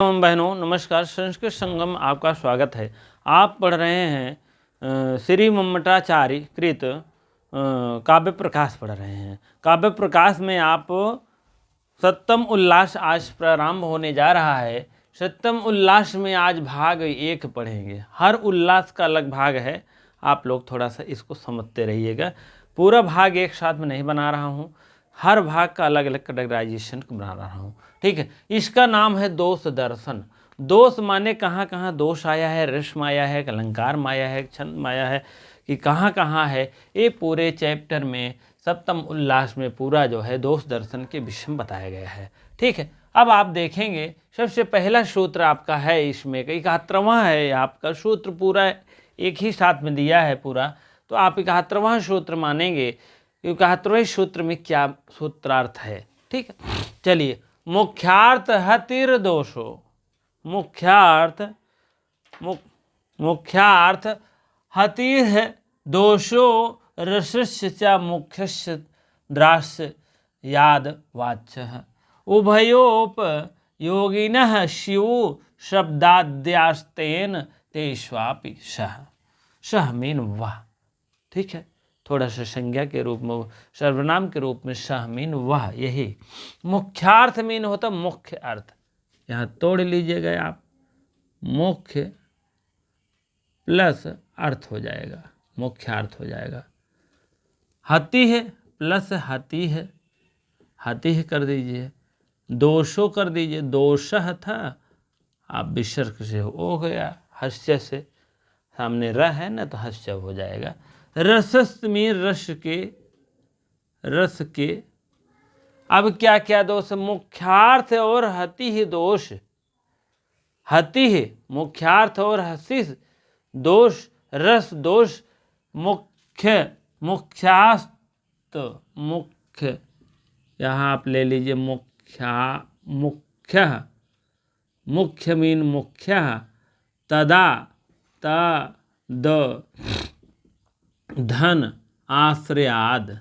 बहनों नमस्कार। संस्कृत संगम आपका स्वागत है। आप पढ़ रहे हैं श्री मम्मटाचार्य कृत काव्य प्रकाश पढ़ रहे हैं। काव्य प्रकाश में आप सप्तम उल्लास आज प्रारंभ होने जा रहा है। सप्तम उल्लास में आज भाग 1 पढ़ेंगे। हर उल्लास का अलग भाग है, आप लोग थोड़ा सा इसको समझते रहिएगा। पूरा भाग एक साथ में नहीं बना रहा हूँ, हर भाग का अलग अलग कैटेगराइजेशन बना रहा हूँ, ठीक है। इसका नाम है दोष दर्शन। दोष माने कहाँ कहाँ दोष आया है, रस्म आया है, अलंकार माया है, छंद माया है, कि कहाँ कहाँ है। ये पूरे चैप्टर में सप्तम उल्लास में पूरा जो है दोष दर्शन के विषय में बताया गया है, ठीक है। अब आप देखेंगे सबसे पहला सूत्र आपका है, इसमें 71वां है आपका सूत्र, पूरा एक ही साथ में दिया है पूरा, तो आप 71वां सूत्र मानेंगे। 71वें सूत्र में क्या सूत्रार्थ है, ठीक है। चलिए, मुख्यार्थ हतिर दोषो, मुख्यार्थ हतिर दोषो रसस्य च मुख्यस्य द्रास्य याद वाच्यः उभयोपयोगिनः स्युः शब्दाद्यास्तेन तेष्वापि सह मीन वह, ठीक है। थोड़ा सा संज्ञा के रूप में, सर्वनाम के रूप में सह मीन वह, यही मुख्यार्थ मीन होता मुख्य अर्थ। यहाँ तोड़ लीजिएगा आप, मुख्य प्लस अर्थ हो जाएगा, मुख्यार्थ हो जाएगा। हति है प्लस हति है, हति है कर दीजिए, दोषो कर दीजिए, दोषः था, आप विसर्ग से हो गया, हस्य से सामने र है ना, तो हस्य हो जाएगा। रसस् में रस के अब क्या क्या दोष, मुख्यार्थ और हति ही दोष, हति ही मुख्यार्थ और हसी दोष, रस दोष, मुख्यास्त मुख्य, यहाँ आप ले लीजिए मुख्य मीन मुख्य, तदा तद धन आश्रयाद,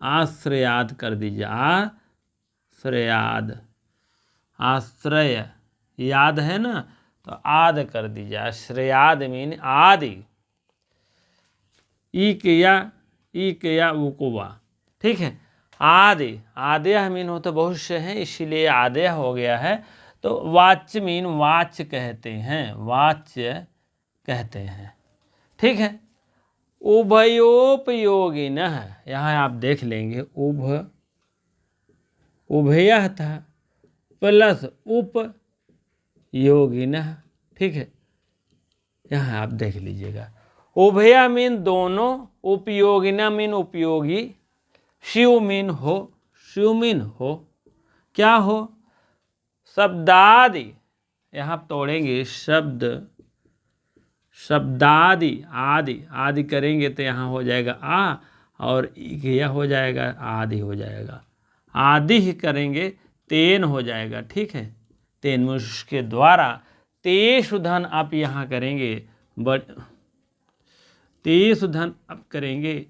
आश्रयाद कर दीजिए, आश्रयाद, आश्रय याद है ना, तो आद कर दीजिए, आश्रयाद मीन आदि, ईक या उकुवा, ठीक है। आदि, आदेय मीन होता बहुत से हैं, इसीलिए आदेय हो गया है। तो वाच्य मीन वाच्य कहते हैं, वाच्य कहते हैं, ठीक है। उभयोपयोगिनः, यहाँ आप देख लेंगे उभयः था प्लस उपयोगिनः, ठीक है। यहाँ आप देख लीजिएगा, उभया मीन दोनों, उपयोगिना मीन उपयोगी, शिव मीन हो, शिव मीन हो, क्या हो, शब्दादि, यहाँ तोड़ेंगे शब्दादि, आदि, आदि करेंगे तो यहाँ हो जाएगा आ, और यह हो जाएगा आदि हो जाएगा, आदि ही करेंगे तेन हो जाएगा, ठीक है। तेन में उसके द्वारा तेषु धन आप यहाँ करेंगे, बट तेषु धन आप करेंगे,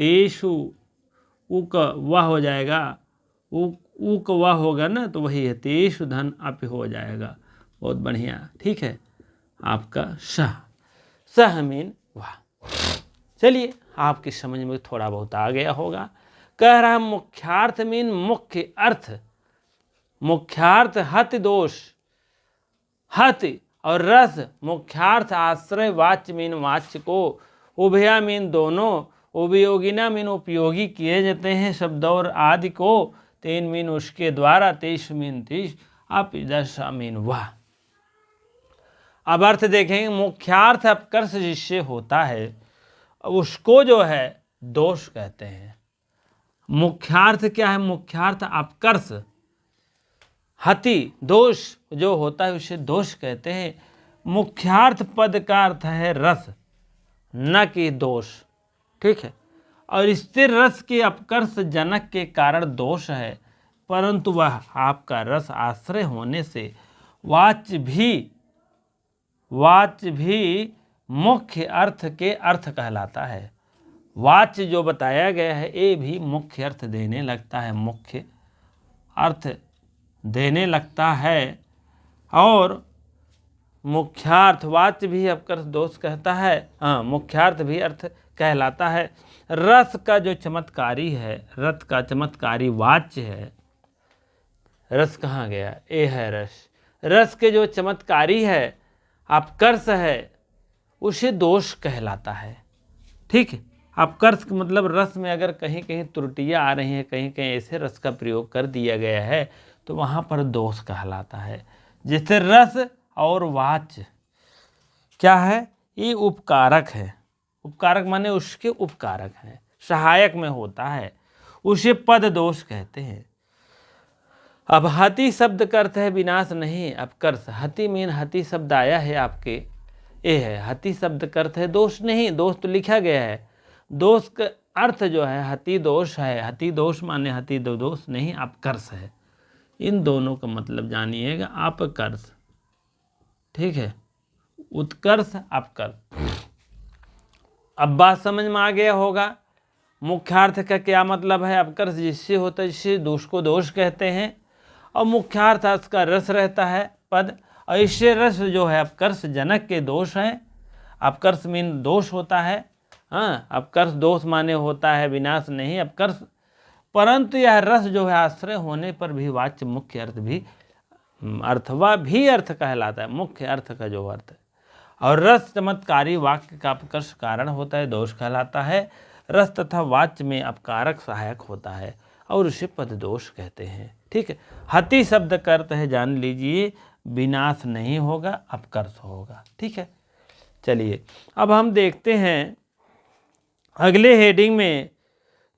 तेषु उक वह हो जाएगा, उक वह होगा ना, तो वही है, तेषु धन आप हो जाएगा, बहुत बढ़िया, ठीक है। आपका सह मीन वाह। चलिए, आपकी समझ में थोड़ा बहुत आ गया होगा। कह रहा मुख्यार्थ मीन मुख्य अर्थ, मुख्यार्थ हत दोष, हत और रस, मुख्यार्थ आश्रय, वाच्य मीन वाच्य को, उभया मीन दोनों, उपयोगिना मीन उपयोगी किए जाते हैं शब्द और आदि को, तेन मीन उसके द्वारा, तेईस मीन 30, आप दशा मीन वह। अब अर्थ देखेंगे, मुख्यार्थ अपकर्ष जिससे होता है उसको जो है दोष कहते हैं। मुख्यार्थ क्या है, मुख्यार्थ अपकर्ष, हति दोष जो होता है उसे दोष कहते हैं। मुख्यार्थ पद का अर्थ है रस, न कि दोष, ठीक है। और स्थिर रस के अपकर्ष जनक के कारण दोष है, परंतु वह आपका रस आश्रय होने से वाच्य भी मुख्य अर्थ के अर्थ कहलाता है। वाच्य जो बताया गया है ये भी मुख्य अर्थ देने लगता है, मुख्य अर्थ देने लगता है। और मुख्यार्थवाच्य भी अपकर्ष दोष कहता है, हाँ मुख्यार्थ भी अर्थ कहलाता है। रस का जो चमत्कारी है, रस का चमत्कारी वाच्य है, रस कहाँ गया, ए है रस, रस के जो चमत्कारी है अपकर्ष है उसे दोष कहलाता है। ठीक है, अपकर्ष मतलब रस में अगर कहीं कहीं त्रुटियां आ रही हैं, कहीं कहीं ऐसे रस का प्रयोग कर दिया गया है तो वहाँ पर दोष कहलाता है। जैसे रस और वाच्य क्या है, ये उपकारक है, उपकारक माने उसके उपकारक हैं, सहायक में होता है, उसे पद दोष कहते हैं। अब हति शब्द का अर्थ है विनाश नहीं अपकर्ष, हति मीन हति शब्द आया है आपके, ये है हति शब्द का अर्थ है दोष नहीं, दोष तो लिखा गया है, दोष का अर्थ जो है हति दोष है, हति दोष माने हति दोष नहीं अपकर्ष है। इन दोनों का मतलब जानिएगा, अपकर्ष, ठीक है, उत्कर्ष अपकर्ष। अब बात समझ में आ गया होगा मुख्यार्थ का क्या मतलब है। अपकर्ष जिससे होता है, जिससे दोष को दोष कहते हैं, और मुख्यार्थ उसका रस रहता है पद, और इससे रस जो है अपकर्ष जनक के दोष हैं। अपकर्ष मीन दोष होता है, हाँ अपकर्ष दोष माने होता है विनाश नहीं अपकर्ष, परंतु यह रस जो है आश्रय होने पर भी वाच्य मुख्य अर्थ भी अर्थवा भी अर्थ कहलाता है, मुख्य अर्थ का जो अर्थ है। और रस चमत्कारी वाक्य का अपकर्ष कारण होता है, दोष कहलाता है। रस तथा वाच्य में अपकारक सहायक होता है और उसे पद दोष कहते हैं। ठीक है, हति शब्द का अर्थ है जान लीजिए विनाश नहीं होगा अपकर्ष होगा। ठीक है, चलिए अब हम देखते हैं अगले हेडिंग में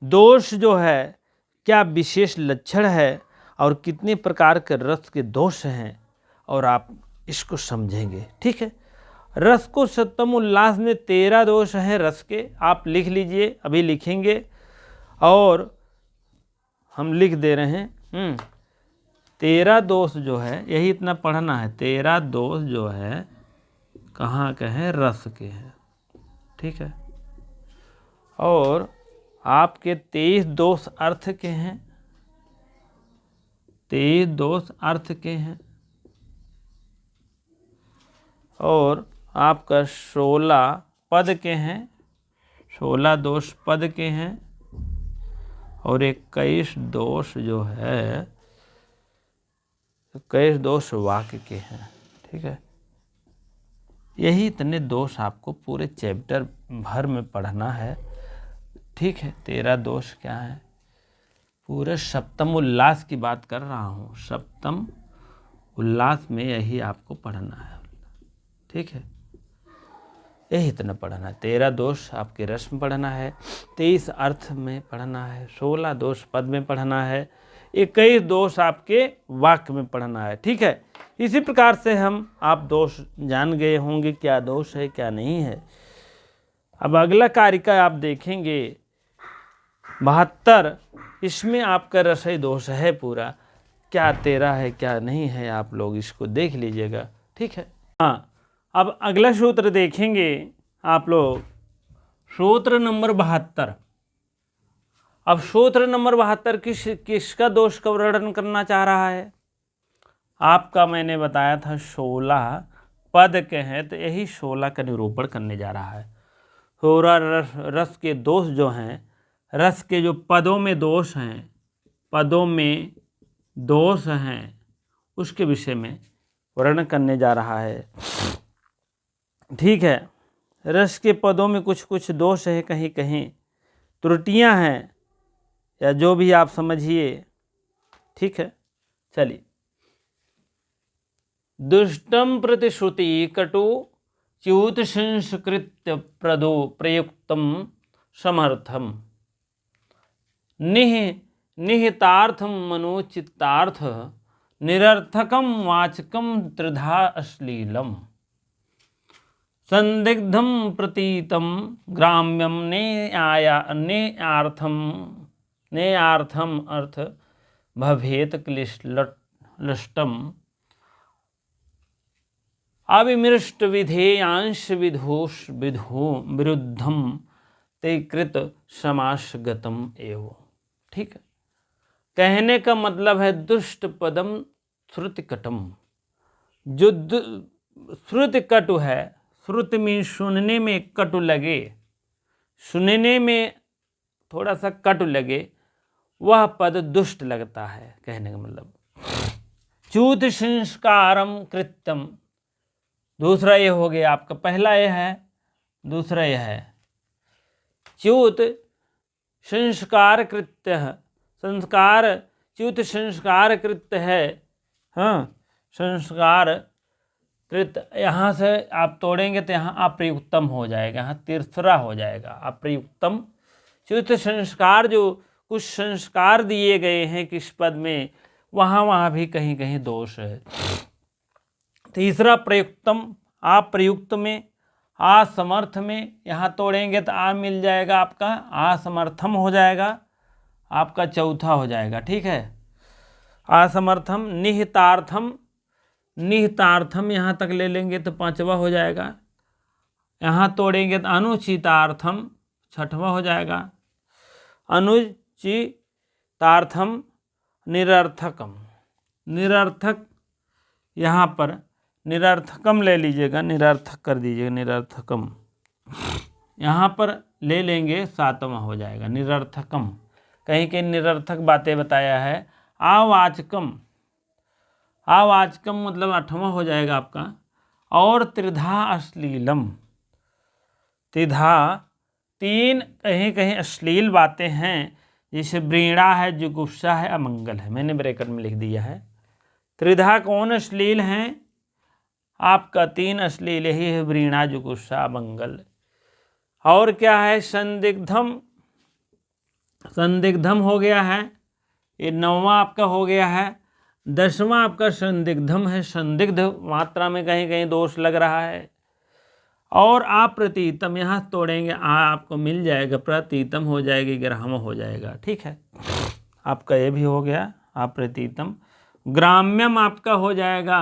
दोष जो है क्या विशेष लक्षण है और कितने प्रकार के रस के दोष हैं, और आप इसको समझेंगे। ठीक है, रस को सत्तम उल्लास में 13 दोष हैं रस के, आप लिख लीजिए, अभी लिखेंगे और हम लिख दे रहे हैं। 13 दोष जो है, यही इतना पढ़ना है, 13 दोष जो है कहाँ के हैं, रस के हैं। ठीक है, और आपके 23 दोष अर्थ के हैं, 23 दोष अर्थ के हैं, और आपका 16 पद के हैं, 16 दोष पद के हैं, और 21 दोष जो है 21 दोष वाक्य के हैं। ठीक है, यही इतने दोष आपको पूरे चैप्टर भर में पढ़ना है। ठीक है, 13 दोष क्या है, पूरे सप्तम उल्लास की बात कर रहा हूँ, सप्तम उल्लास में यही आपको पढ़ना है। ठीक है, यही इतना पढ़ना है। 13 दोष आपके रस में पढ़ना है, 23 अर्थ में पढ़ना है, 16 दोष पद में पढ़ना है, 21 दोष आपके वाक्य में पढ़ना है। ठीक है, इसी प्रकार से हम आप दोष जान गए होंगे क्या दोष है क्या नहीं है। अब अगला कारिका आप देखेंगे 72, इसमें आपका रसई दोष है पूरा, क्या 13 है क्या नहीं है, आप लोग इसको देख लीजिएगा। ठीक है, हाँ अब अगला सूत्र देखेंगे आप लोग, सूत्र नंबर 72। अब सूत्र नंबर 72 किसका दोष का वर्णन करना चाह रहा है। आपका मैंने बताया था 16 पद के हैं, तो यही 16 का निरूपण करने जा रहा है। 16 रस के दोष जो हैं, रस के जो पदों में दोष हैं, पदों में दोष हैं, उसके विषय में वर्णन करने जा रहा है। ठीक है, रस के पदों में कुछ कुछ दोष है, कहीं कहीं त्रुटियां हैं, या जो भी आप समझिए। ठीक है, चलिए, दुष्टम प्रतिश्रुति कटु च्युत संस्कृत्य प्रदो प्रयुक्तम समर्थम निहितार्थम मनोचित्तार्थ निरर्थकम वाचकम त्रिधा अश्लीलम संदिग्धम प्रतीतम ग्राम्यम नेयार्थम अर्थ भवेत क्लिष्टम अविमृष्ट विधेयांश विरुद्धम ते कृत समासगतम एवं। ठीक है, कहने का मतलब है दुष्ट पदम श्रुतिकटम, जो श्रुति कटु है, श्रुति में सुनने में कटु लगे, सुनने में थोड़ा सा कटु लगे, वह पद दुष्ट लगता है, कहने का मतलब। च्युत संस्कारम कृत्यम, दूसरा ये हो गया आपका, पहला ये है, दूसरा यह है। च्युत संस्कार कृत्य, संस्कार च्युत संस्कार कृत्य है, हाँ, संस्कार कृत, यहाँ से आप तोड़ेंगे तो यहाँ अप्रयुक्तम हो जाएगा, यहाँ तीसरा हो जाएगा अप्रयुक्तम। च्युत संस्कार, जो कुछ संस्कार दिए गए हैं किस पद में, वहाँ भी कहीं कहीं दोष है। तीसरा प्रयुक्तम, अप्रयुक्त में, असमर्थ में, यहाँ तोड़ेंगे तो आ मिल जाएगा आपका, असमर्थम हो जाएगा आपका, चौथा हो जाएगा, ठीक है। असमर्थम, निहितार्थम, निहितार्थम यहाँ तक ले लेंगे तो पांचवा हो जाएगा। यहाँ तोड़ेंगे तो अनुचितार्थम, छठवां हो जाएगा। अनुचितार्थम, निरर्थकम, निरर्थक, यहाँ पर निरर्थकम ले लीजिएगा, निरर्थक कर दीजिएगा, निरर्थकम यहाँ पर ले लेंगे, सातवां हो जाएगा निरर्थकम। कहीं कहीं निरर्थक बातें बताया है। आवाचकम, आवाचकम मतलब आठवां हो जाएगा आपका। और त्रिधा अश्लीलम, त्रिधा, तीन कहीं कहीं अश्लील बातें हैं, जैसे वृणा है, जुगुप्सा है, अमंगल है, मैंने ब्रैकेट में लिख दिया है। त्रिधा कौन अश्लील हैं आपका, तीन अश्लील ही है, वृणा, जुगुप्सा, अमंगल। और क्या है, संदिग्धम, संदिग्धम हो गया है, ये नौवां आपका हो गया है। 10वां आपका संदिग्धम है, संदिग्ध मात्रा में कहीं कहीं दोष लग रहा है। और अप्रतीतम, यहाँ तोड़ेंगे आपको मिल जाएगा, प्रतीतम हो जाएगी, ग्राह्य हो जाएगा, ठीक है। आपका ये भी हो गया अप्रतीतम। ग्राम्यम आपका हो जाएगा,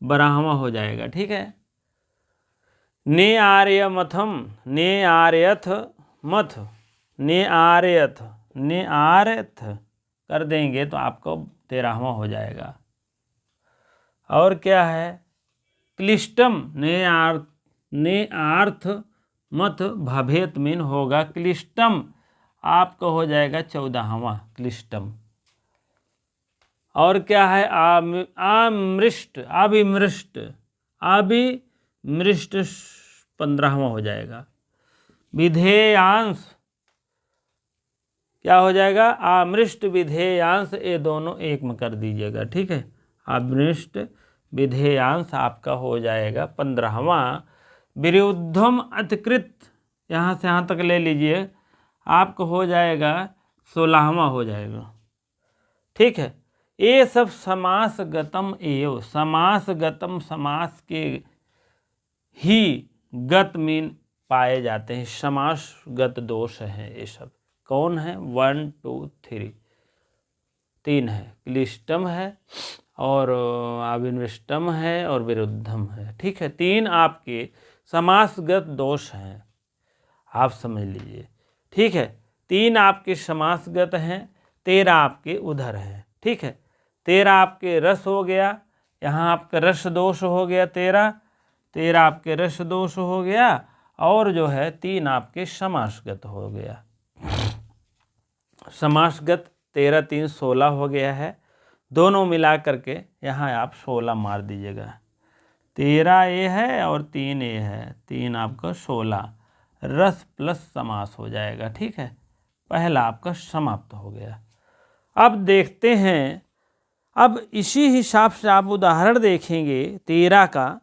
ब्राह्मण हो जाएगा, ठीक है। ने आर्यमथम, ने आर्यथ मथ, ने आर्यथ, ने आर्यथ कर देंगे तो आपको 13वां हो जाएगा। और क्या है, क्लिष्टम, ने आर्थ मथ भवेत मीन होगा, क्लिष्टम आपका हो जाएगा 14वां, क्लिष्टम। और क्या है, आमृष्ट, अभिमृष्ट, अभिमृष्ट 15वां हो जाएगा। विधेयांश क्या हो जाएगा, आमृष्ट विधेयांश, ये दोनों एक में कर दीजिएगा, ठीक है। आमृष्ट विधेयांश आपका हो जाएगा 15वां। विरुद्धम अतिकृत, यहाँ से यहाँ तक ले लीजिए, आपको हो जाएगा 16वां हो जाएगा, ठीक है। ये सब समासगतम एव, समासगतम, समास के ही गत मीन पाए जाते हैं, समासगत दोष हैं ये सब। कौन है, 1 2 3, 3 है, क्लिष्टम है और अविनविष्टम है और विरुद्धम है, ठीक है। 3 आपके समासगत दोष हैं, आप समझ लीजिए, ठीक है। 3 आपके समासगत हैं, 13 आपके उधर हैं, ठीक है। 13 आपके रस हो गया, यहाँ आपका रस दोष हो गया 13 आपके रस दोष हो गया, और जो है 3 आपके समासगत हो गया। समासगत 13 3 16 हो गया है, दोनों मिला करके यहाँ आप 16 मार दीजिएगा। 13 ये है और 3 ये है, 3 आपका 16, रस प्लस समास हो जाएगा, ठीक है। पहला आपका समाप्त हो गया। अब देखते हैं, अब इसी हिसाब से आप उदाहरण देखेंगे 13 का,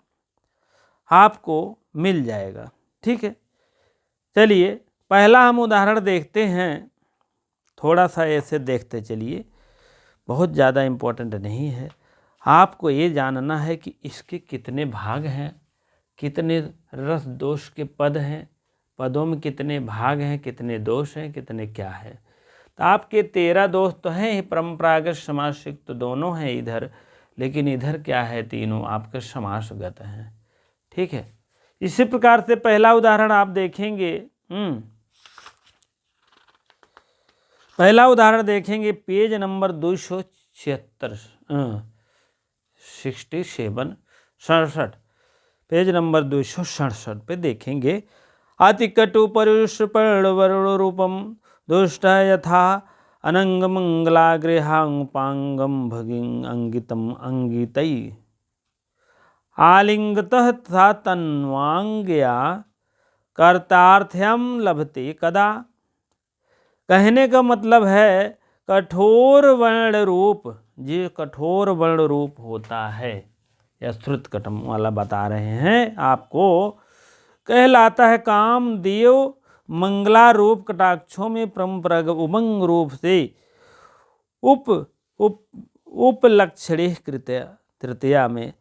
आपको मिल जाएगा, ठीक है। चलिए पहला हम उदाहरण देखते हैं, थोड़ा सा ऐसे देखते चलिए, बहुत ज़्यादा इम्पोर्टेंट नहीं है। आपको ये जानना है कि इसके कितने भाग हैं, कितने रस दोष के पद हैं, पदों में कितने भाग हैं, कितने दोष हैं, कितने क्या है। तो आपके 13 दोष तो हैं ही, परंपरागत समासयुक्त तो दोनों हैं इधर, लेकिन इधर क्या है, तीनों आपके समासगत हैं, ठीक है। इसी प्रकार से पहला उदाहरण आप देखेंगे, पहला उदाहरण देखेंगे पेज नंबर 276, 67 67 पेज नंबर 267 पे देखेंगे। अतिकटु परुषपर्ण वरुण रूपम दुष्ट यथा अनंग मंगलाग्रहांपांगम भगिंग अंगितम अंगितई आलिंगतः तथा तन्वांगया कर्तार्थ्यम लभते कदा। कहने का मतलब है कठोर वर्ण रूप, जो कठोर वर्ण रूप होता है, यह श्रुत कटम वाला बता रहे हैं आपको, कहलाता है कामदेव मंगला रूप कटाक्षों में परम्परागत उमंग रूप से उपलक्षणे तृतीया में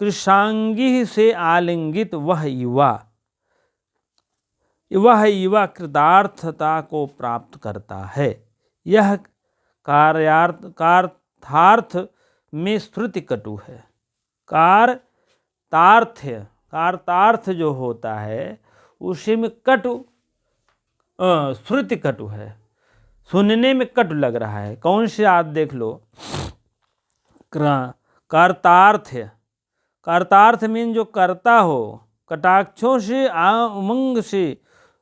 कृशांगी से आलिंगित वह युवा कृतार्थता को प्राप्त करता है। यह कार्यार्थ में श्रुति कटु है। कार्तार्थ जो होता है उसी में कटु श्रुति कटु है, सुनने में कटु लग रहा है। कौन से आप देख लो, कार्तार्थ मीन जो करता हो, कटाक्षों से उमंग से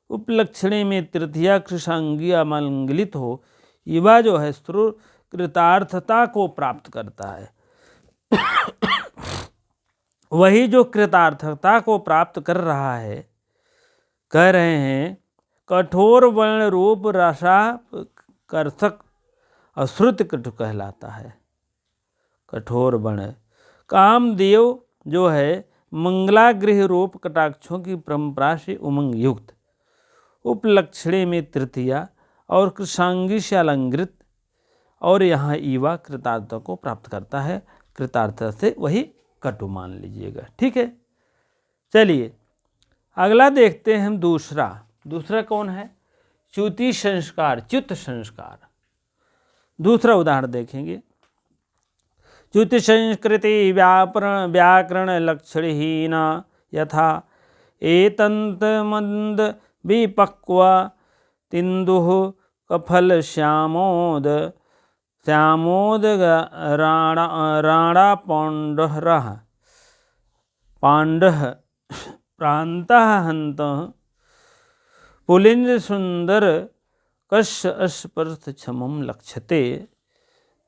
उपलक्षणे में तृतीया कृशांगिया मंगलित हो, युवा जो है कृतार्थता को प्राप्त करता है। वही जो कृतार्थता को प्राप्त कर रहा है, कह रहे हैं कठोर वर्ण रूप रसा कर्षक अश्रुत कटु कहलाता है। कठोर वर्ण कामदेव जो है मंगलागृह रूप कटाक्षों की परंपरा से उमंग युक्त, उपलक्षणे में तृतीया और कृशांगी से अलंकृत, और यहाँ ईवा कृतार्थता को प्राप्त करता है। कृतार्थता से वही कटु मान लीजिएगा, ठीक है। चलिए अगला देखते हैं हम दूसरा कौन है, च्युति संस्कार, च्युत संस्कार। दूसरा उदाहरण देखेंगे। च्युति संस्कृति व्याकरण लक्षणहीन यथा एतंत मंद विपक्व तिंदुः कफल श्यामोद राणा पांडः प्रांतः हन्तः पुलिंज सुंदर कश्य अस्पर्श क्षमम लक्ष्यते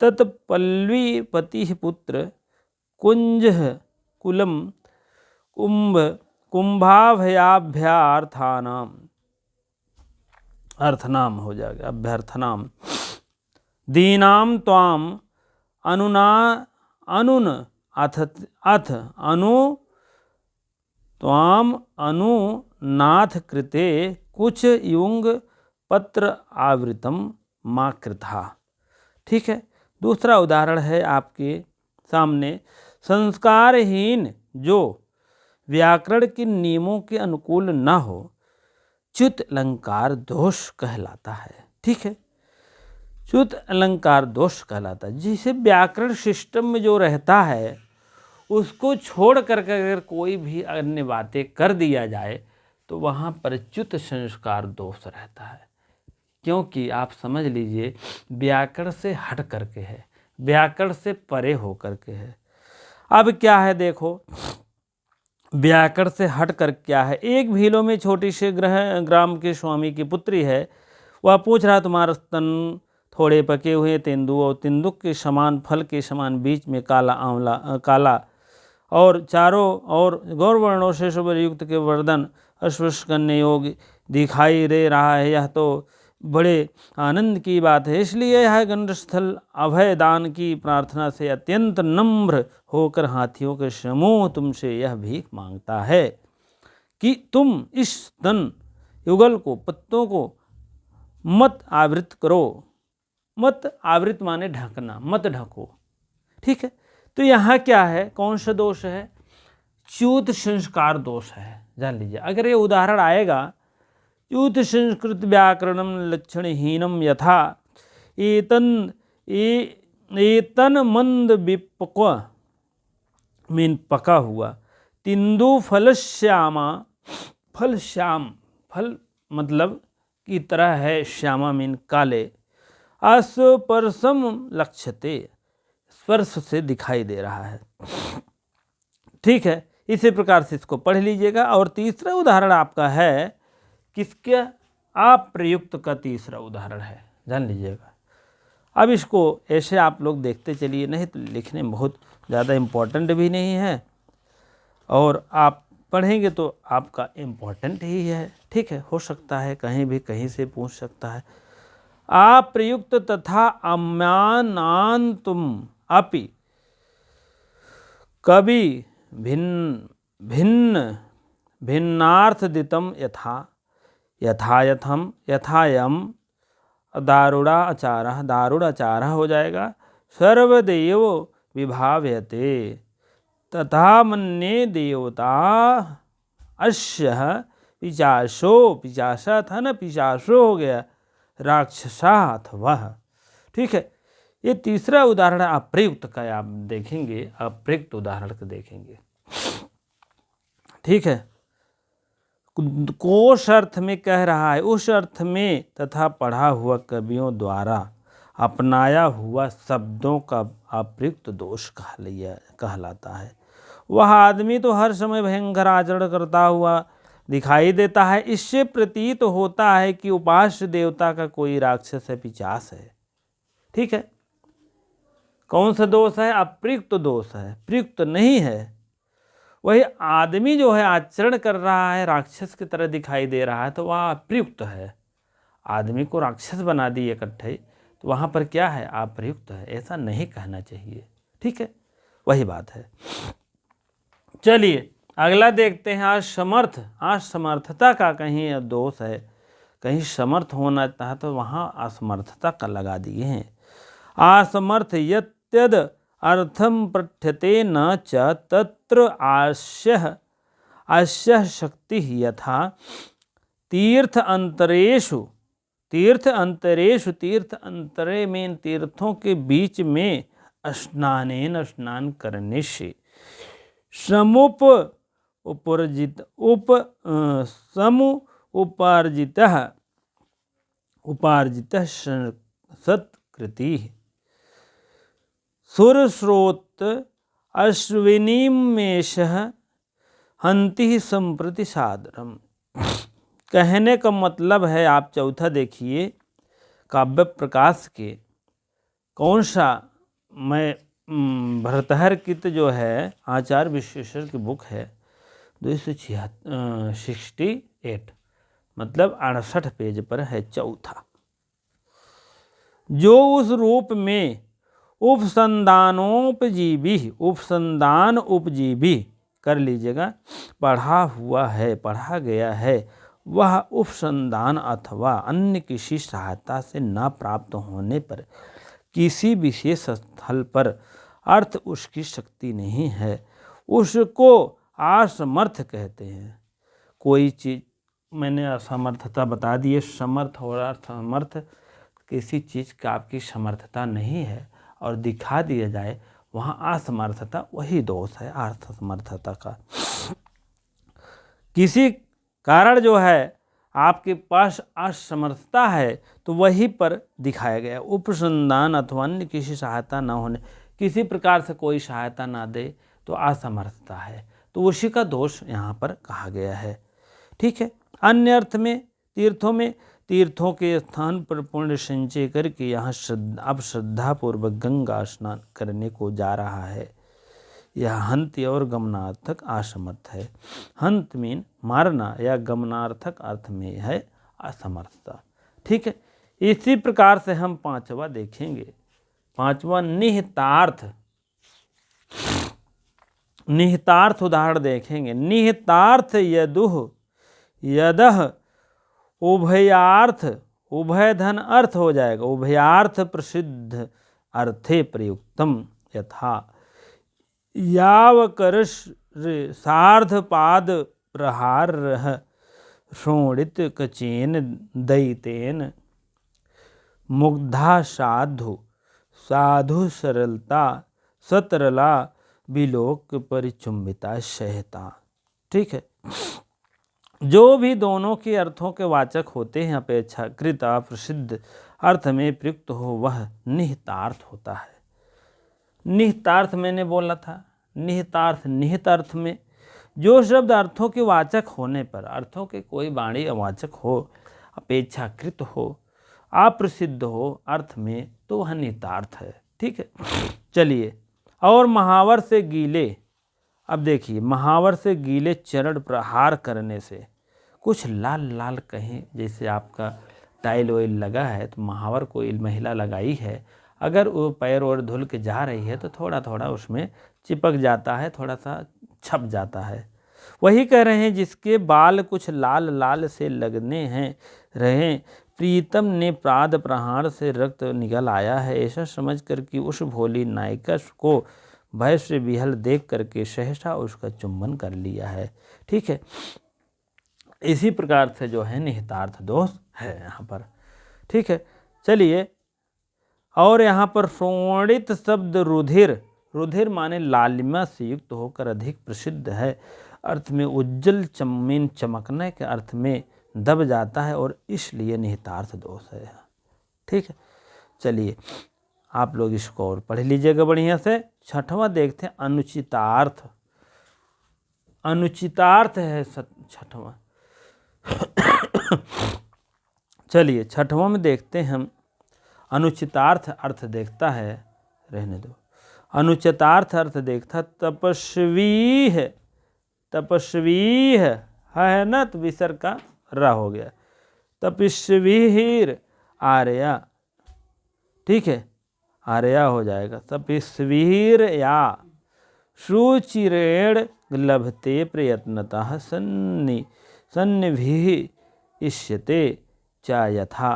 तत्पल्लवी पति पुत्र कुंज कुलम अर्थनाम हो जाएगा, अभ्यर्थनाम दीनाम त्वाम अनुन अथ त्वाम अनुनाथ कृते कुछ युंग पत्र आवृतम मा कृथा। ठीक है। दूसरा उदाहरण है आपके सामने, संस्कारहीन जो व्याकरण के नियमों के अनुकूल न हो, च्युत अलंकार दोष कहलाता है। ठीक है, च्युत अलंकार दोष कहलाता है। जिसे व्याकरण सिस्टम में जो रहता है उसको छोड़ कर अगर कोई भी अन्य बातें कर दिया जाए तो वहाँ पर च्युत संस्कार दोष रहता है। क्योंकि आप समझ लीजिए व्याकरण से हट करके है, व्याकरण से परे हो करके है। अब क्या है देखो, व्याकरण से हट कर क्या है, एक भीलों में छोटी से ग्राम के स्वामी की पुत्री है, वह पूछ रहा तुम्हारा स्तन थोड़े पके हुए तेंदु और तेंदुक के समान फल के समान बीच में काला और चारों और गौरवर्णों से शुभयुक्त के वर्धन अस्पष्ट करने योग्य दिखाई दे रहा है। यह तो बड़े आनंद की बात है। इसलिए यह गंडस्थल अभय दान की प्रार्थना से अत्यंत नम्र होकर हाथियों के समूह तुमसे यह भीख मांगता है कि तुम इस स्तन युगल को, पत्तों को मत आवृत करो। मत आवृत माने ढकना, मत ढको। ठीक है, तो यहाँ क्या है, कौन सा दोष है, च्युत संस्कार दोष है। जान लीजिए, अगर ये उदाहरण आएगा, च्युत संस्कृत व्याकरणम लक्षणहीनम यथा एतन मंद विपक्व मीन पका हुआ, तिंदु फल श्यामा, फल श्याम, फल मतलब की तरह है, श्यामा मीन काले, अस्पर्शम लक्ष्यते, स्पर्श से दिखाई दे रहा है। ठीक है, इसी प्रकार से इसको पढ़ लीजिएगा। और तीसरा उदाहरण आपका है किसका? अप्रयुक्त का तीसरा उदाहरण है, जान लीजिएगा। अब इसको ऐसे आप लोग देखते चलिए, नहीं तो लिखने में बहुत ज़्यादा इम्पोर्टेंट भी नहीं है, और आप पढ़ेंगे तो आपका इम्पोर्टेंट ही है। ठीक है, हो सकता है कहीं भी कहीं से पूछ सकता है। अप्रयुक्त तथा अम्यानान्तुम अपि कवि भिन्नार्थदितम यथायथम यथायम दारुणाचारः हो जाएगा। सर्वदेव विभाव्यते तथा मन्ये देवता अस्य पिशाचा था ना, पिशाचो हो गया, राक्षसा अथवा। ठीक है, ये तीसरा उदाहरण अप्रयुक्त का आप देखेंगे, अप्रयुक्त उदाहरण को देखेंगे। ठीक है, कोश अर्थ में कह रहा है, उस अर्थ में तथा पढ़ा हुआ कवियों द्वारा अपनाया हुआ शब्दों का अप्रयुक्त दोष कहलाता है। वह आदमी तो हर समय भयंकर आचरण करता हुआ दिखाई देता है। इससे प्रतीत होता है कि उपास्य देवता का कोई राक्षस है, पिशाच है। ठीक है, कौन सा दोष है? अप्रयुक्त दोष है, प्रयुक्त नहीं है। वही आदमी जो है आचरण कर रहा है, राक्षस की तरह दिखाई दे रहा है, तो वह अप्रयुक्त है। आदमी को राक्षस बना दिए इकट्ठे, तो वहाँ पर क्या है? अप्रयुक्त है। ऐसा नहीं कहना चाहिए। ठीक है, वही बात है। चलिए अगला देखते हैं। असमर्थता का कहीं दोष है, कहीं समर्थ होना था तो वहाँ असमर्थता का लगा दिए हैं। असमर्थ यत्यद अर्थम पठ्यते न च तत्र आस्य शक्ति यथा तीर्थ अंतरे में, तीर्थों के बीच में स्नान करने से उपार्जित सत्कृति सुरस्रोत अश्विनीमेश हंति संप्रति सादरम। कहने का मतलब है, आप चौथा देखिए काव्य प्रकाश के कौन सा, मैं भरतहरिकृत जो है आचार्य विश्वेश्वर की बुक है 268, मतलब 68 पेज पर है, चौथा। जो उस रूप में उपसंधान उपजीवी कर लीजिएगा पढ़ा गया है, वह उपसंधान अथवा अन्य किसी सहायता से न प्राप्त होने पर किसी विशेष स्थल पर अर्थ उसकी शक्ति नहीं है, उसको असमर्थ कहते हैं। कोई चीज़ मैंने असमर्थता बता दी है, समर्थ और असमर्थ, किसी चीज़ का आपकी समर्थता नहीं है और दिखा दिया जाए, वहाँ असमर्थता, वही दोष है असमर्थता का। किसी कारण जो है आपके पास असमर्थता है तो वहीं पर दिखाया गया। उपसंधान अथवा अन्य किसी सहायता न होने, किसी प्रकार से कोई सहायता ना दे तो असमर्थता है, तो उसी का दोष यहाँ पर कहा गया है। ठीक है, अन्य अर्थ में तीर्थों के स्थान पर पुण्य संचय करके यहाँ अब श्रद्धापूर्वक गंगा स्नान करने को जा रहा है। यह हंत और गमनार्थक असमर्थ है। हंत मीन मारना या गमनार्थक अर्थ में है असमर्थता। ठीक है, इसी प्रकार से हम पांचवा देखेंगे। पांचवा निहितार्थ उदाहरण देखेंगे। निहितार्थ यदह उभयार्थ, उभय धन अर्थ हो जाएगा, उभयार्थ प्रसिद्ध अर्थे प्रयुक्तम यथा यावकर सार्धपाद प्रहार शोणित कचेन दैतेन मुग्धा साधु सरलता सतरला विलोक परिचुंबिता सहता। ठीक है, जो भी दोनों के अर्थों के वाचक होते हैं, अपेक्षाकृत प्रसिद्ध अर्थ में प्रयुक्त हो, वह निहितार्थ होता है। निहितार्थ मैंने बोला था, निहितार्थ निहित अर्थ में जो शब्द अर्थों के वाचक होने पर, अर्थों के कोई वाणी अवाचक हो, अपेक्षाकृत हो, अप्रसिद्ध हो अर्थ में, तो वह निहितार्थ है। ठीक है, चलिए। और महावर से गीले, अब देखिए, महावर से गीले चरण प्रहार करने से कुछ लाल लाल कहीं, जैसे आपका टाइल ऑयल लगा है तो महावर कोई महिला लगाई है, अगर वो पैर और धुल के जा रही है तो थोड़ा थोड़ा उसमें चिपक जाता है, थोड़ा सा छप जाता है। वही कह रहे हैं, जिसके बाल कुछ लाल लाल से लगने हैं रहे, प्रीतम ने प्राद प्रहार से रक्त निकल आया है, ऐसा समझ कर कि उस भोली नायिका को भय से विहल देख करके सहसा उसका चुंबन कर लिया है। ठीक है, इसी प्रकार से जो है निहितार्थ दोष है यहाँ पर। ठीक है, चलिए। और यहाँ पर शोणित शब्द रुधिर, रुधिर माने लालिमा से युक्त होकर अधिक प्रसिद्ध है, अर्थ में उज्जवल चमकीन चमकने के अर्थ में दब जाता है और इसलिए निहितार्थ दोष है। ठीक है, चलिए आप लोग इसको और पढ़ लीजिएगा बढ़िया से। छठवां देखते हैं अनुचितार्थ। अनुचितार्थ है छठवां। चलिए छठवां में देखते हैं हम। अनुचितार्थ अर्थ देखता है, रहने दो। अनुचितार्थ अर्थ देखता तपस्वी है, तपस्वी है ना, तो विसर्ग का रा हो गया, तपस्वीर आर्या। ठीक है, आर्या हो जाएगा, तपस्वीर या सुचिरेण लभते प्रयत्नतः सन्निभिः इष्यते च यथा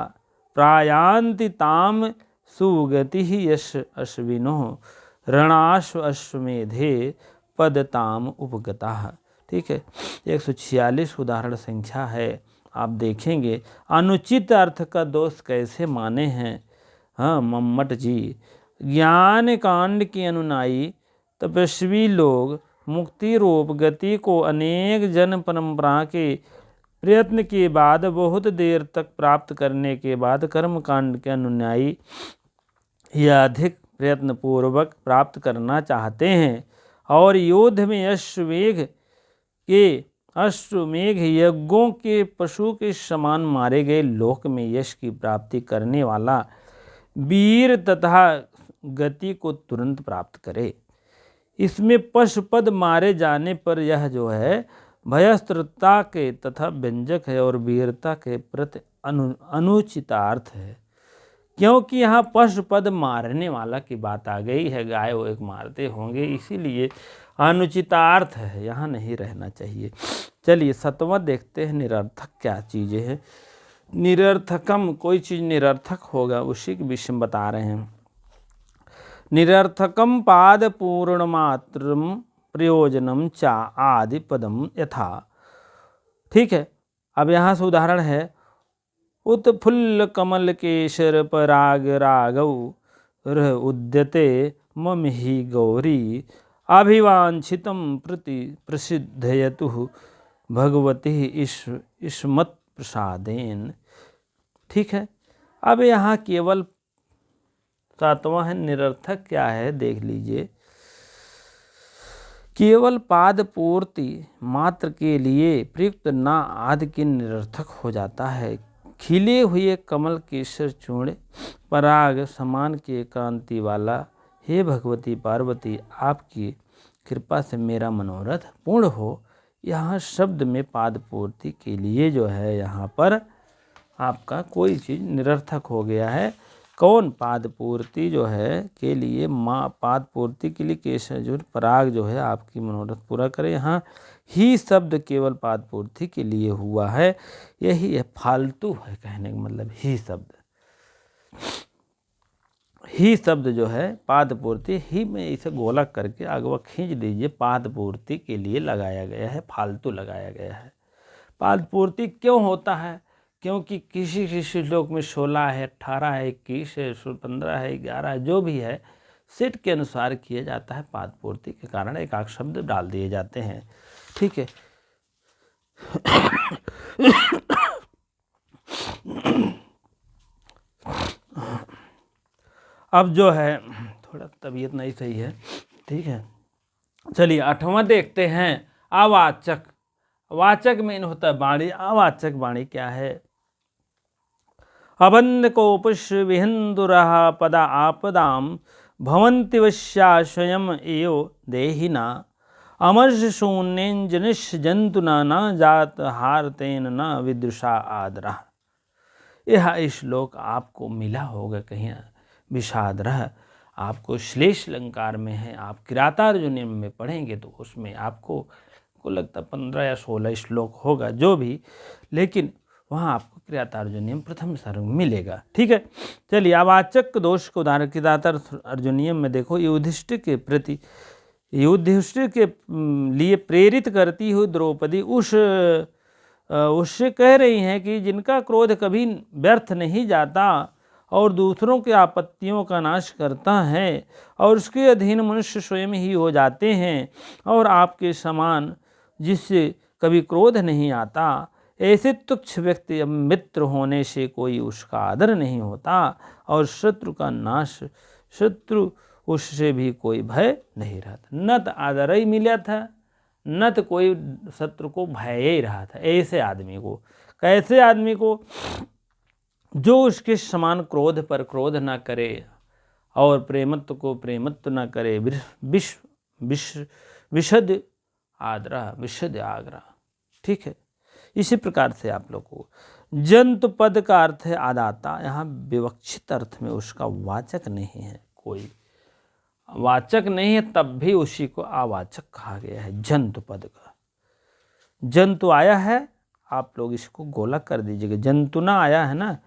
प्रायान्ति ताम सुगति यश अश्विनो रणाश्व अश्वमेधे पदताम उपगता। ठीक है, 146 उदाहरण संख्या है, आप देखेंगे। अनुचित अर्थ का दोष कैसे माने हैं। हाँ, मम्मट जी। ज्ञान कांड के अनुनायी तपस्वी लोग मुक्ति रूप गति को अनेक जन परंपरा के प्रयत्न के बाद बहुत देर तक प्राप्त करने के बाद कर्म कांड के अनुयायी या अधिक प्रयत्न पूर्वक प्राप्त करना चाहते हैं और युद्ध में अश्वमेघ यज्ञों के पशु के समान मारे गए लोक में यश की प्राप्ति करने वाला वीर तथा गति को तुरंत प्राप्त करे। इसमें पशुपद मारे जाने पर यह जो है भयस्त्रता के तथा व्यंजक है और वीरता के प्रति अनुचितार्थ है, क्योंकि यहाँ पशुपद मारने वाला की बात आ गई है, गाय वो एक मारते होंगे, इसीलिए अनुचितार्थ है, यहाँ नहीं रहना चाहिए। चलिए सतवां देखते हैं, निरर्थक क्या चीज़ें हैं। निरर्थकम, कोई चीज़ निरर्थक होगा उसी के विषय में बता रहे हैं। निरर्थकम पाद पूर्ण मात्रम प्रयोजनम चा आदि पदम यथा। ठीक है, अब यहाँ से उदाहरण है। उत्फुल्ल कमल केशर पराग रागौ रह उद्यते मम ही गौरी अभिवांछितम प्रति प्रसिद्धयतु भगवती ईश्मत प्रसादेन। ठीक है, अब यहाँ केवल सातवां है निरर्थक क्या है, देख लीजिए। केवल पाद पूर्ति मात्र के लिए प्रयुक्त ना आदि की निरर्थक हो जाता है। खिले हुए कमल केसर चूर्ण पराग समान के कांति वाला हे भगवती पार्वती, आपकी कृपा से मेरा मनोरथ पूर्ण हो। यहाँ शब्द में पाद पूर्ति के लिए जो है यहाँ पर आपका कोई चीज़ निरर्थक हो गया है। कौन? पाद पूर्ति जो है के लिए पाद पूर्ति के लिए केसर जो पराग जो है आपकी मनोरथ पूरा करे। यहाँ ही शब्द केवल पाद पूर्ति के लिए हुआ है, यही है, फालतू है कहने का मतलब। ही शब्द जो है पाद पूर्ति ही में इसे गोलक करके अगवा खींच दीजिए, पाद पूर्ति के लिए लगाया गया है, फालतू लगाया गया है। पाद पूर्ति क्यों होता है? क्योंकि किसी किसी श्लोक में 16 है, 18 है, 21 है, 15 है, 11 है, जो भी है सेट के अनुसार किया जाता है। पाद पूर्ति के कारण एक आध शब्द डाल दिए जाते हैं। ठीक है, अब जो है थोड़ा तबीयत नहीं सही है, ठीक है। चलिए 8वां देखते हैं, अवाचक। वाचक में होता है वाणी, अवाचक वाणी क्या है? अबंध को पुष्य विहिंदुरः पदा आपदाम भवन्ति वश्या स्वयं एव देहिना अमर्ष शून्यं जनिष जंतुना न जात हारतेन न विदुषा आदरा। यह श्लोक आपको मिला होगा कहीं, विषाद रह आपको श्लेष अलंकार में है, आप किरातार्जुनीय में पढ़ेंगे तो उसमें आपको को लगता 15 या 16 श्लोक होगा जो भी, लेकिन वहाँ आपको किरातार्जुनीयम प्रथम सर्ग मिलेगा, ठीक है। चलिए अवाचक दोष को उदाहरण किरातार्जुनीयम में देखो, युधिष्ठिर के प्रति, युधिष्ठिर के लिए प्रेरित करती हुई द्रौपदी उससे कह रही हैं कि जिनका क्रोध कभी व्यर्थ नहीं जाता और दूसरों के आपत्तियों का नाश करता है और उसके अधीन मनुष्य स्वयं ही हो जाते हैं, और आपके समान जिससे कभी क्रोध नहीं आता, ऐसे तुच्छ व्यक्ति मित्र होने से कोई उसका आदर नहीं होता और शत्रु का नाश, शत्रु उससे भी कोई भय नहीं रहता। न तो आदर ही मिला था, न तो कोई शत्रु को भय ही रहा था। ऐसे आदमी को, कैसे आदमी को? जो उसके समान क्रोध पर क्रोध न करे और प्रेमत्व को प्रेमत्व न करे, विशद आदरा, विशद आग्रह, ठीक है। इसी प्रकार से आप लोग को जंतु पद का अर्थ है आदाता, यहाँ विवक्षित अर्थ में उसका वाचक नहीं है, कोई वाचक नहीं है, तब भी उसी को अवाचक कहा गया है। जंतु पद का, जंतु आया है, आप लोग इसको गोला कर दीजिएगा, जंतुना आया है ना,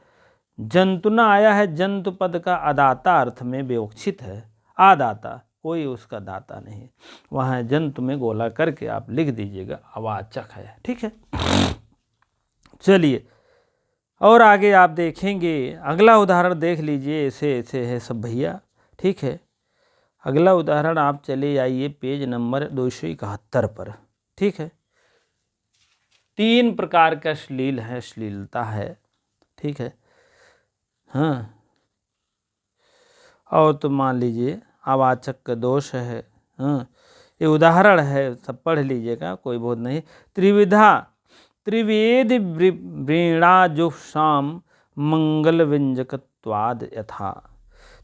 जंतुना आया है, जंतु पद का अदाता अर्थ में विवक्षित है, आदाता, कोई उसका दाता नहीं, वहाँ जंतु में गोला करके आप लिख दीजिएगा अवाचक है, ठीक है। चलिए और आगे आप देखेंगे, अगला उदाहरण देख लीजिए, ऐसे ऐसे है सब भैया, ठीक है। अगला उदाहरण आप चले आइए पेज नंबर 271 पर, ठीक है। 3 प्रकार का श्लील है, श्लीलता है, ठीक है, हाँ। और तो मान लीजिए अवाचक का दोष है, हाँ, ये उदाहरण है, सब पढ़ लीजिएगा, कोई बहुत नहीं। त्रिविधा त्रिवेद वृणाजुषाम मंगल व्यंजकत्वाद यथा,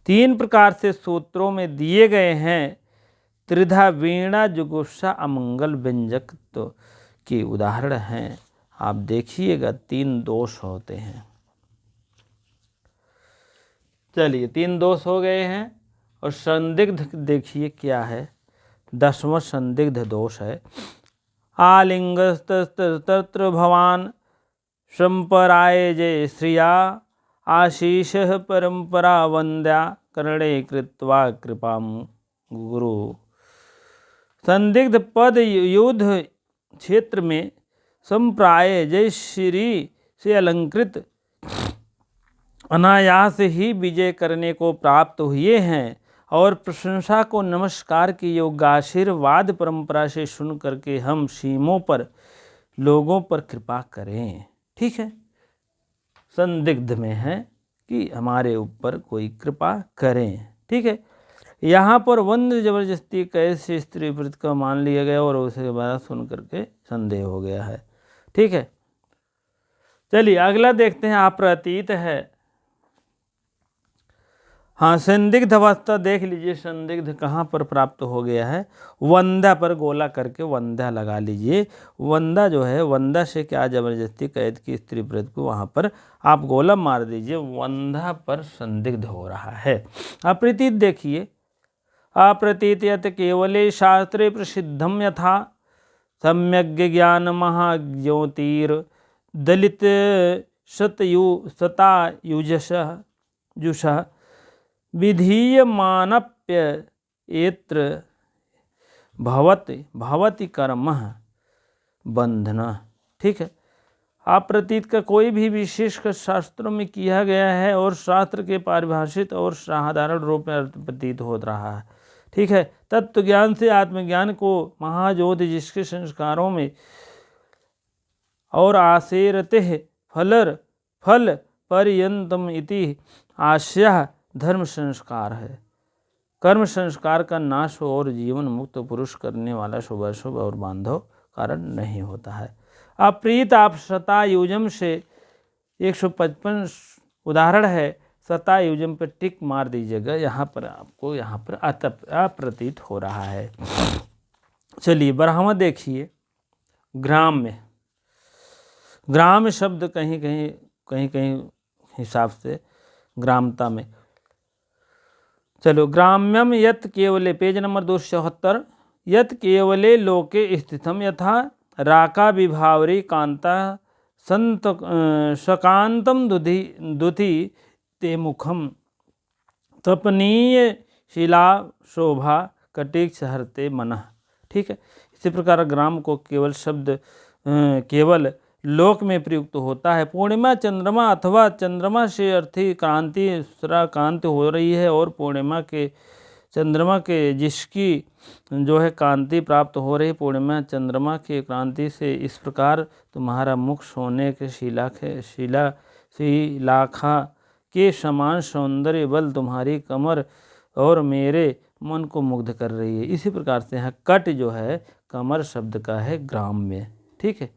3 प्रकार से सूत्रों में दिए गए हैं, त्रिधा वीणा जुगुप्सा अमंगल व्यंजक तो के उदाहरण हैं। आप देखिएगा 3 दोष होते हैं। चलिए 3 दोष हो गए हैं, और संदिग्ध देखिए क्या है, 10वां संदिग्ध दोष है, आलिंगस्तत्र भवान संपराय जय श्रिया आशीष परंपरा वंद्या करणे कृत्वा कृपा गुरु। संदिग्ध पद युद्ध क्षेत्र में संप्राय जय श्री से अलंकृत अनायास ही विजय करने को प्राप्त हुए हैं, और प्रशंसा को नमस्कार के योग्य आशीर्वाद परंपरा से सुन करके हम सीमों पर लोगों पर कृपा करें, ठीक है। संदिग्ध में है कि हमारे ऊपर कोई कृपा करें, ठीक है। यहाँ पर वंद्य जबरदस्ती कैसे स्त्री वृत्त का मान लिया गया और उसे बात सुन करके संदेह हो गया है, ठीक है। चलिए अगला देखते हैं, अप्रतीत है। हाँ, संदिग्ध अवस्था देख लीजिए, संदिग्ध कहाँ पर प्राप्त हो गया है, वंदा पर गोला करके वंदा लगा लीजिए। वंदा जो है, वंदा से क्या जबरदस्ती कैद की स्त्री वृत्त को वहाँ पर आप गोला मार दीजिए, वंदा पर संदिग्ध हो रहा है। अप्रतीत देखिए, अप्रतीत यत केवले शास्त्रे प्रसिद्धम यथा सम्यग् ज्ञान महाज्योतिर दलित शतायुजुषः विधीयमानप्य एत्र भवति कर्म बंधना, ठीक है। अप्रतीत का कोई भी विशेष शास्त्रों में किया गया है और शास्त्र के परिभाषित और साधारण रूप में अर्थ प्रतीत हो रहा है, ठीक है। तत्व ज्ञान से आत्मज्ञान को महाज्योति जिसके संस्कारों में और आसेरते फल पर्यंतम इति आशय धर्म संस्कार है, कर्म संस्कार का नाश हो और जीवन मुक्त पुरुष करने वाला शुभाशुभ और बांधव कारण नहीं होता है। अप्रीत आप शतायुजम से 155 उदाहरण है। शतायुजम पर टिक मार दीजिएगा, यहाँ पर आपको यहाँ पर अप्रतीत हो रहा है। चलिए ब्राह्मण देखिए, ग्राम में, ग्राम शब्द कहीं कहीं हिसाब से ग्रामता में। चलो, ग्राम्यम यत केवले, पेज नंबर 274, यत केवले लोके स्थितम यथा राका विभावरी कांता संत सकांतम दुधि ते मुखम तपनीय शिला शोभा कटिक्ष हरते मनः। ठीक है, इसी प्रकार ग्राम को केवल शब्द केवल लोक में प्रयुक्त होता है। पूर्णिमा चंद्रमा अथवा चंद्रमा से अर्थी क्रांति कांति हो रही है और पूर्णिमा के चंद्रमा के जिसकी जो है कांति प्राप्त हो रही, पूर्णिमा चंद्रमा की क्रांति से इस प्रकार तुम्हारा मुख सोने के शिलाखा के समान सौंदर्य बल तुम्हारी कमर और मेरे मन को मुग्ध कर रही है। इसी प्रकार से यहाँ कट जो है कमर शब्द का है ग्राम में। ठीक है,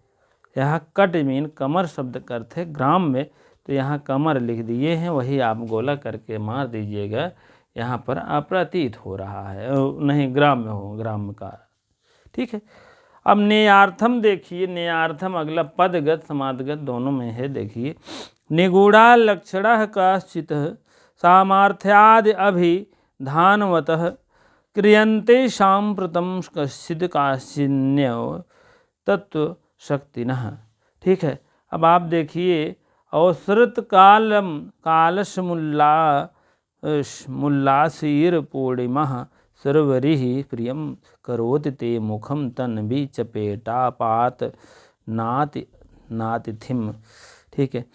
यहाँ कट मीन कमर शब्द का अर्थ है ग्राम में, तो यहाँ कमर लिख दिए हैं, वही आप गोला करके मार दीजिएगा, यहाँ पर अप्रतीत हो रहा है, नहीं ग्राम में हो, ग्राम का। ठीक है, अब नेयार्थम देखिए, नेयार्थम अगला पदगत समादगत दोनों में है। देखिए, निगूढ़ा लक्षण काश्चित सामर्थ्यादि अभिधानवतः क्रियन्ते सांप्रतम कश्चित् काश्चिन्यो तत्व शक्तिनः। ठीक है, अब आप देखिए, अवसृत कालश मुल्लासीर पूर्णिमा सर्वरिहि प्रियम करोति ते मुखम तन्वी चपेटा पात नातिथिम। ठीक है,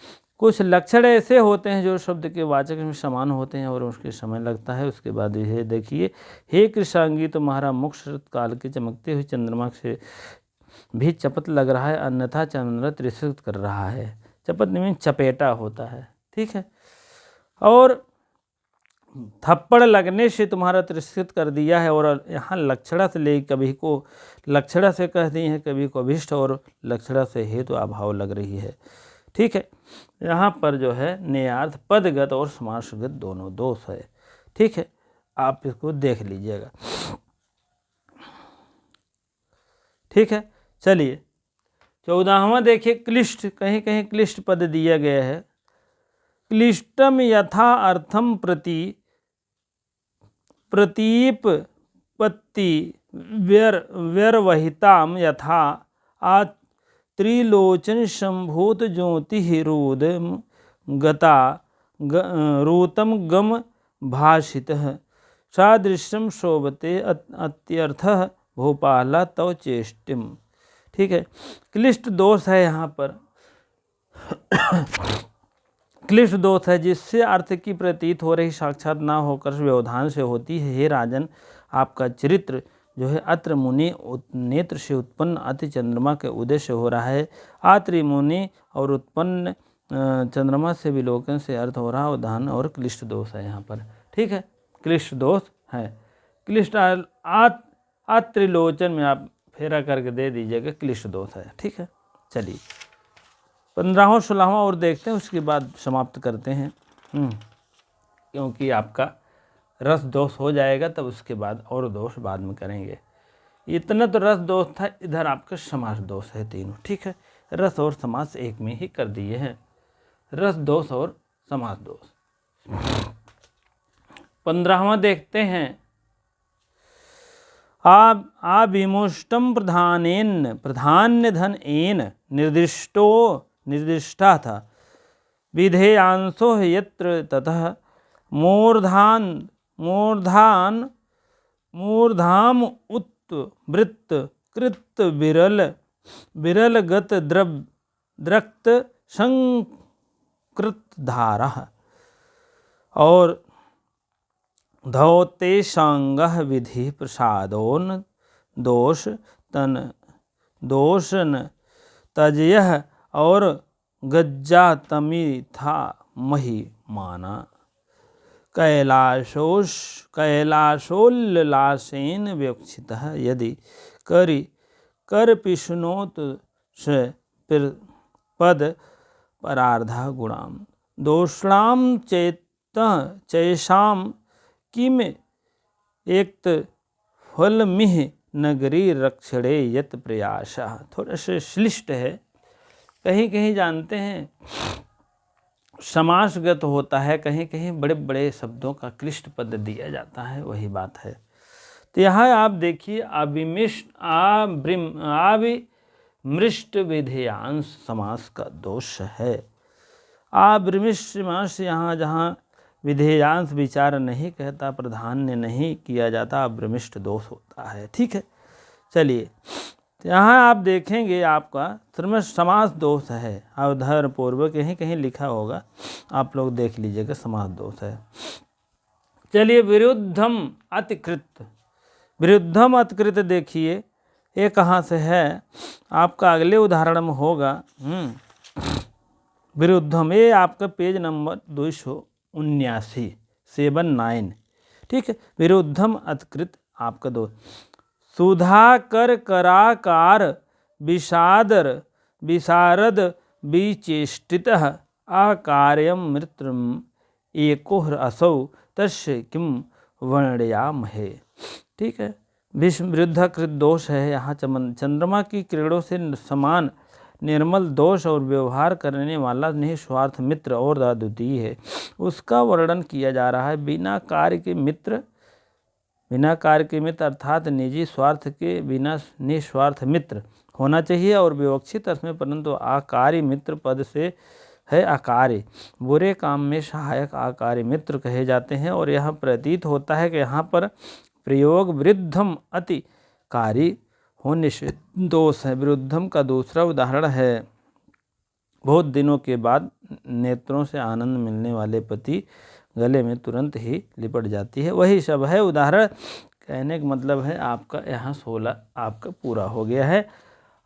कुछ लक्षण ऐसे होते हैं जो शब्द के वाचक में समान होते हैं और उसके समय लगता है। उसके बाद यह देखिए, हे कृष्णांगी, तुम्हारा मुख शरत काल के चमकते हुए चंद्रमा से भी चपत लग रहा है, अन्यथा चंद्र तिरस्कृत कर रहा है। चपत मीन चपेटा होता है। ठीक है, और थप्पड़ लगने से तुम्हारा तिरस्कृत कर दिया है। और यहाँ लक्षणा से ले, कभी को लक्षणा से कह दी है, कभी को अभिष्ट और लक्षणा से हेतु अभाव लग रही है। ठीक है, यहाँ पर जो है नेयार्थ पदगत और समासगत दोनों दोष है। ठीक है, आप इसको देख लीजिएगा। ठीक है, चलिए 14वां देखिए, क्लिष्ट, कहीं कहीं क्लिष्ट पद दिया गया है। क्लिष्टम यथा अर्थम प्रतीप पत्ति व्यर्वहिताम यथा आ त्रिलोचन संभूत ज्योति रोद गता रूतम गम भाषित सादृश्यम शोभते अत्यर्थः भोपाला तव चेष्टिम। ठीक है, क्लिष्ट दोष है यहाँ पर क्लिष्ट दोष है जिससे अर्थ की प्रतीत हो रही साक्षात ना होकर व्यवधान से होती है। हे राजन, आपका चरित्र जो है अत्र मुनि नेत्र से उत्पन्न अति चंद्रमा के उदय से हो रहा है। आत्रि मुनि और उत्पन्न चंद्रमा से विलोकन से अर्थ हो रहा है उदाहरण और क्लिष्ट दोष है यहाँ पर। ठीक है, क्लिष्ट दोष है। क्लिष्ट त्रिलोचन में आप फेरा करके दे दीजिएगा, क्लिष्ट दोष है। ठीक है, चलिए 15वां 16वां और देखते हैं, उसके बाद समाप्त करते हैं। क्योंकि आपका रस दोष हो जाएगा, तब उसके बाद और दोष बाद में करेंगे। इतना तो रस दोष था, इधर आपका समास दोष है तीनों। ठीक है, रस और समास एक में ही कर दिए हैं, रस दोष और समास दोष। 15वां देखते हैं, आविमुष्टम प्रधान्य धन एन निर्दिष्टा था विधेयांशो यत्र ततः मूर्धाम उत्वृत्त कृत विरल गत द्रक्त संकृत धारा और धौते सांगः विधि प्रसादोन दोषन तजयः और गज्जा तमी था मही माना। कैलाशोल्लासेन विवक्षितः यदि करपिशुनोत पद परार्धा गुणाम दोषाम चैषाम किम एक फलमिह नगरी रक्षणे यत प्रयासः। थोड़ा से श्लिष्ट है, कहीं कहीं जानते हैं समासगत होता है, कहीं कहीं बड़े बड़े शब्दों का क्लिष्ट पद दिया जाता है, वही बात है। तो यहाँ आप देखिए आविमृष्ट विधेयांश समास का दोष है। आविमृष्ट समास यहाँ जहाँ विधेयांश विचार नहीं कहता, प्राधान्य नहीं किया जाता, अभ्रमिष्ट दोष होता है। ठीक है, चलिए तो यहाँ आप देखेंगे आपका समास दोष है, अवधारण पूर्वक कहीं कहीं लिखा होगा, आप लोग देख लीजिएगा, समास दोष है। चलिए विरुद्धम अतिकृत, विरुद्धम अतिकृत देखिए ये कहाँ से है, आपका अगले उदाहरण में होगा। विरुद्धम ये आपका पेज नंबर 279 79। ठीक है, विरुद्धम अतिकृत आपका दो सुधाकर कराकार विशारद विचेष्टित आकार्यम मृत्रम एकोहर असौ तस्य किम वर्णयामहे। ठीक है, विरुद्धकृत दोष है यहाँ चंद्रमा की किरणों से समान निर्मल दोष और व्यवहार करने वाला निस्वार्थ मित्र और अद्वितीय है, उसका वर्णन किया जा रहा है। बिना कार्य के मित्र अर्थात निजी स्वार्थ के बिना निस्वार्थ मित्र होना चाहिए और विवक्षित अर्थ में, परंतु आकारी मित्र पद से है आकारी, बुरे काम में सहायक आकारी मित्र कहे जाते हैं। और यह प्रतीत होता है कि यहाँ पर प्रयोग विरुद्धम अतिकारी होने से दोष है। विरुद्धम का दूसरा उदाहरण है, बहुत दिनों के बाद नेत्रों से आनंद मिलने वाले पति गले में तुरंत ही लिपट जाती है, वही सब है उदाहरण। कहने का मतलब है आपका यहाँ 16 आपका पूरा हो गया है।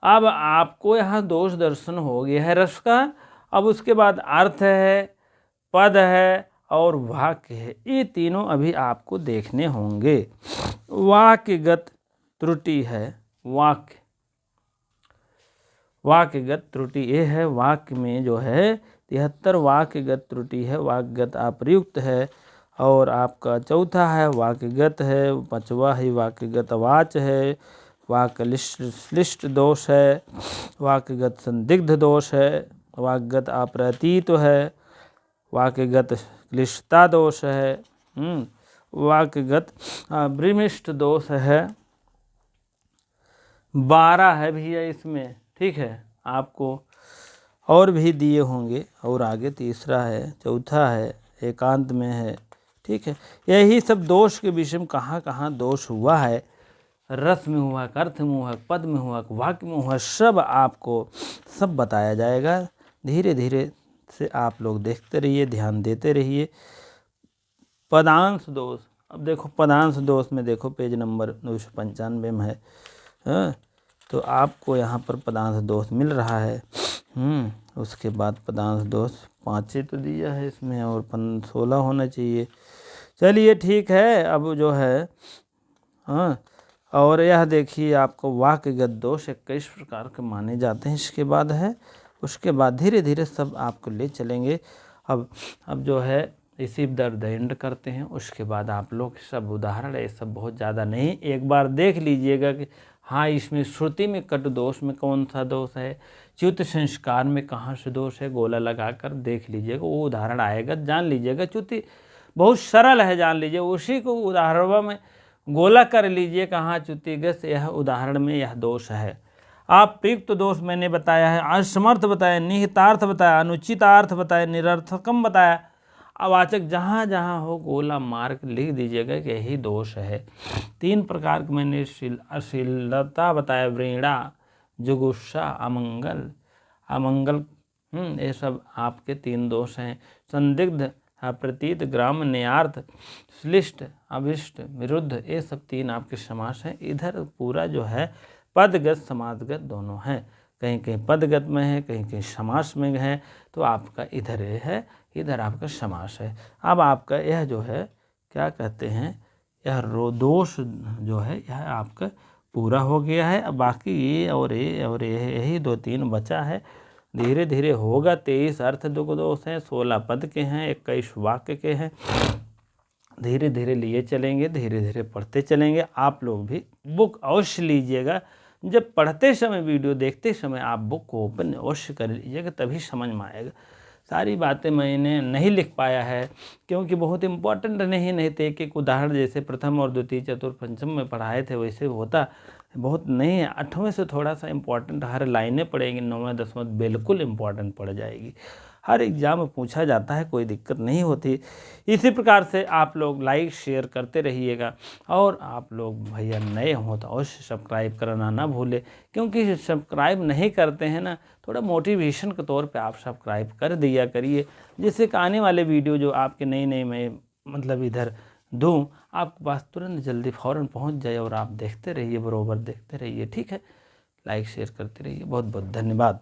अब आपको यहाँ दोष दर्शन हो गया है रस का। अब उसके बाद अर्थ है, पद है और वाक्य है, ये तीनों अभी आपको देखने होंगे। वाक्यगत त्रुटि है, वाक्यगत त्रुटि ये है, वाक्य में जो है 73 वाक्यगत त्रुटि है, वाक्यगत अप्रयुक्त है। और आपका चौथा है वाक्यगत है, 5वां ही वाक्यगत वाच है, वाक्यलिष्ट दोष है, वाक्यगत संदिग्ध दोष है, वाक्यगत अप्रतीत है, वाक्यगत क्लिष्टता दोष है, वाक्यगत अभ्रमिष्ट दोष है। 12 है भैया इसमें। ठीक है, आपको और भी दिए होंगे, और आगे तीसरा है, चौथा है, एकांत में है। ठीक है, यही सब दोष के विषय में कहाँ कहाँ दोष हुआ है, रस में हुआ, अर्थ में हुआ, पद में हुआ, वाक्य में हुआ, सब आपको सब बताया जाएगा। धीरे धीरे से आप लोग देखते रहिए, ध्यान देते रहिए। पदांश दोष, अब देखो पदांश दोष में देखो पेज नंबर 295 में है। तो आपको यहाँ पर पदांश दोष मिल रहा है। उसके बाद पदांश दोष 5 तो दिया है इसमें, और 16 होना चाहिए। चलिए ठीक है, अब जो है और यह देखिए आपको वाक्यगत दोष 21 प्रकार के माने जाते हैं। इसके बाद है, उसके बाद धीरे धीरे सब आपको ले चलेंगे। अब जो है इसी दर्द एंड करते हैं, उसके बाद आप लोग सब उदाहरण ये सब बहुत ज़्यादा नहीं, एक बार देख लीजिएगा कि हाँ इसमें श्रुति में कट दोष में कौन सा दोष है, च्युत संस्कार में कहाँ से दोष है, गोला लगाकर देख लीजिएगा, वो उदाहरण आएगा, जान लीजिएगा। च्युति बहुत सरल है, जान लीजिए, उसी को उदाहरण में गोला कर लीजिए कहाँ च्युतिगत, यह उदाहरण में यह दोष है। आप प्रयुक्त दोष मैंने बताया है, असमर्थ बताया, निहितार्थ बताया, अनुचितार्थ बताया, निरर्थकम बताया, अवाचक जहाँ जहाँ हो गोला मार्क लिख दीजिएगा कि यही दोष है। 3 प्रकार के मैंने अश्लीलता बताया, व्रीड़ा, जुगुस्सा, अमंगल ये सब आपके 3 दोष हैं। संदिग्ध, अप्रतीत, ग्राम, न्यार्थ, श्लिष्ट, अभिष्ट, विरुद्ध, ये सब 3 आपके समास हैं। इधर पूरा जो है पदगत समासगत दोनों हैं। कहीं कहीं पदगत में है, कहीं कहीं समास में है, तो आपका इधर ये है, इधर आपका समास है। अब आपका यह जो है क्या कहते हैं, यह दोष जो है यह आपका पूरा हो गया है। अब बाकी ये और ये और ये यही 2-3 बचा है। धीरे धीरे होगा। 23 अर्थ दोष हैं, 16 पद के हैं, 21 वाक्य के हैं। धीरे धीरे लिए चलेंगे, धीरे धीरे पढ़ते चलेंगे। आप लोग भी बुक अवश्य लीजिएगा। जब पढ़ते समय, वीडियो देखते समय आप बुक को ओपन अवश्य कर लीजिएगा, तभी समझ में आएगा। सारी बातें मैंने नहीं लिख पाया है क्योंकि बहुत इम्पोर्टेंट नहीं थे। एक उदाहरण जैसे प्रथम और द्वितीय चतुर्थ पंचम में पढ़ाए थे वैसे होता बहुत नहीं है। 8वें से थोड़ा सा इम्पोर्टेंट हर लाइनें पढ़ेंगी, 9वें 10वें बिल्कुल इम्पोर्टेंट पड़ जाएगी। हर एग्ज़ाम में पूछा जाता है, कोई दिक्कत नहीं होती। इसी प्रकार से आप लोग लाइक शेयर करते रहिएगा और आप लोग भैया नए हों तो अवश्य सब्सक्राइब करना ना भूलें, क्योंकि सब्सक्राइब नहीं करते हैं ना, थोड़ा मोटिवेशन के तौर पे आप सब्सक्राइब कर दिया करिए, जिससे कि आने वाले वीडियो जो आपके नई मैं मतलब इधर दूँ आपके पास तुरंत जल्दी फ़ौरन पहुँच जाए और आप देखते रहिए, बराबर देखते रहिए। ठीक है, लाइक शेयर करते रहिए। बहुत बहुत धन्यवाद।